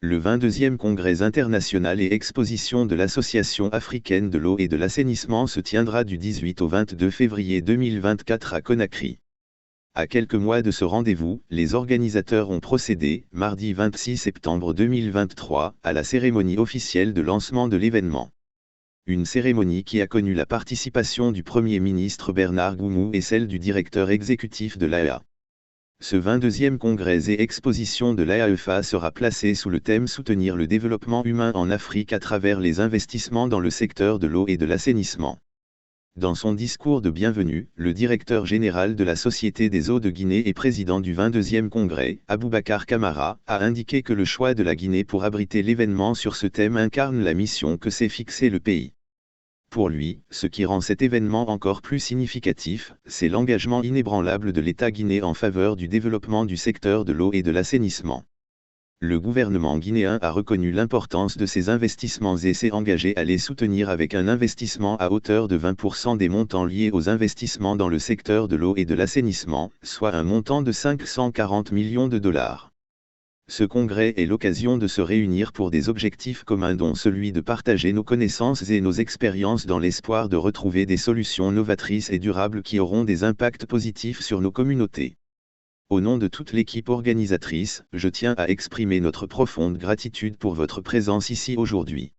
Le 22e Congrès international et exposition de l'Association africaine de l'eau et de l'assainissement se tiendra du 18 au 22 février 2024 à Conakry. À quelques mois de ce rendez-vous, les organisateurs ont procédé, mardi 26 septembre 2023, à la cérémonie officielle de lancement de l'événement. Une cérémonie qui a connu la participation du Premier ministre Bernard Goumou et celle du directeur exécutif de l'AEA. Ce 22e congrès et exposition de l'AEFA sera placé sous le thème Soutenir le développement humain en Afrique à travers les investissements dans le secteur de l'eau et de l'assainissement. Dans son discours de bienvenue, le directeur général de la Société des eaux de Guinée et président du 22e congrès, Aboubacar Camara, a indiqué que le choix de la Guinée pour abriter l'événement sur ce thème incarne la mission que s'est fixée le pays. Pour lui, ce qui rend cet événement encore plus significatif, c'est l'engagement inébranlable de l'État guinéen en faveur du développement du secteur de l'eau et de l'assainissement. Le gouvernement guinéen a reconnu l'importance de ces investissements et s'est engagé à les soutenir avec un investissement à hauteur de 20% des montants liés aux investissements dans le secteur de l'eau et de l'assainissement, soit un montant de 540 millions de dollars. Ce congrès est l'occasion de se réunir pour des objectifs communs dont celui de partager nos connaissances et nos expériences dans l'espoir de retrouver des solutions novatrices et durables qui auront des impacts positifs sur nos communautés. Au nom de toute l'équipe organisatrice, je tiens à exprimer notre profonde gratitude pour votre présence ici aujourd'hui.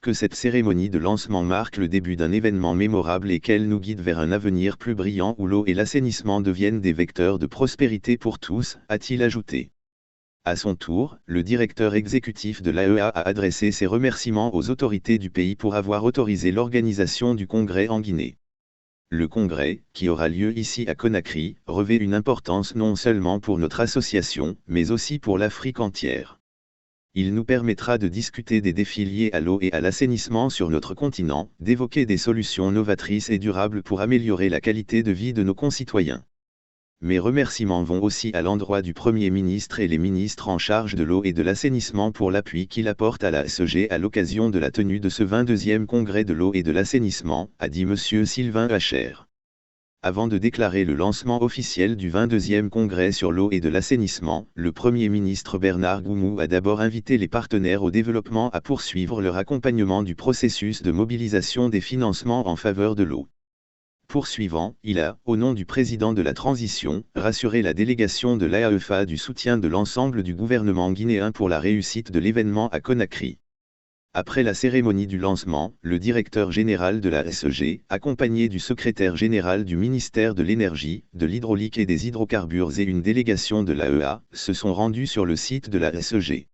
Que cette cérémonie de lancement marque le début d'un événement mémorable et qu'elle nous guide vers un avenir plus brillant où l'eau et l'assainissement deviennent des vecteurs de prospérité pour tous, a-t-il ajouté. À son tour, le directeur exécutif de l'AEA a adressé ses remerciements aux autorités du pays pour avoir autorisé l'organisation du congrès en Guinée. Le congrès, qui aura lieu ici à Conakry, revêt une importance non seulement pour notre association, mais aussi pour l'Afrique entière. Il nous permettra de discuter des défis liés à l'eau et à l'assainissement sur notre continent, d'évoquer des solutions novatrices et durables pour améliorer la qualité de vie de nos concitoyens. Mes remerciements vont aussi à l'endroit du Premier ministre et les ministres en charge de l'eau et de l'assainissement pour l'appui qu'il apporte à la SEG à l'occasion de la tenue de ce 22e congrès de l'eau et de l'assainissement, a dit M. Sylvain Hacher. Avant de déclarer le lancement officiel du 22e congrès sur l'eau et de l'assainissement, le Premier ministre Bernard Goumou a d'abord invité les partenaires au développement à poursuivre leur accompagnement du processus de mobilisation des financements en faveur de l'eau. Poursuivant, il a, au nom du président de la transition, rassuré la délégation de l'AEFA du soutien de l'ensemble du gouvernement guinéen pour la réussite de l'événement à Conakry. Après la cérémonie du lancement, le directeur général de la SEG, accompagné du secrétaire général du ministère de l'Énergie, de l'Hydraulique et des Hydrocarbures et une délégation de l'AEA, se sont rendus sur le site de la SEG.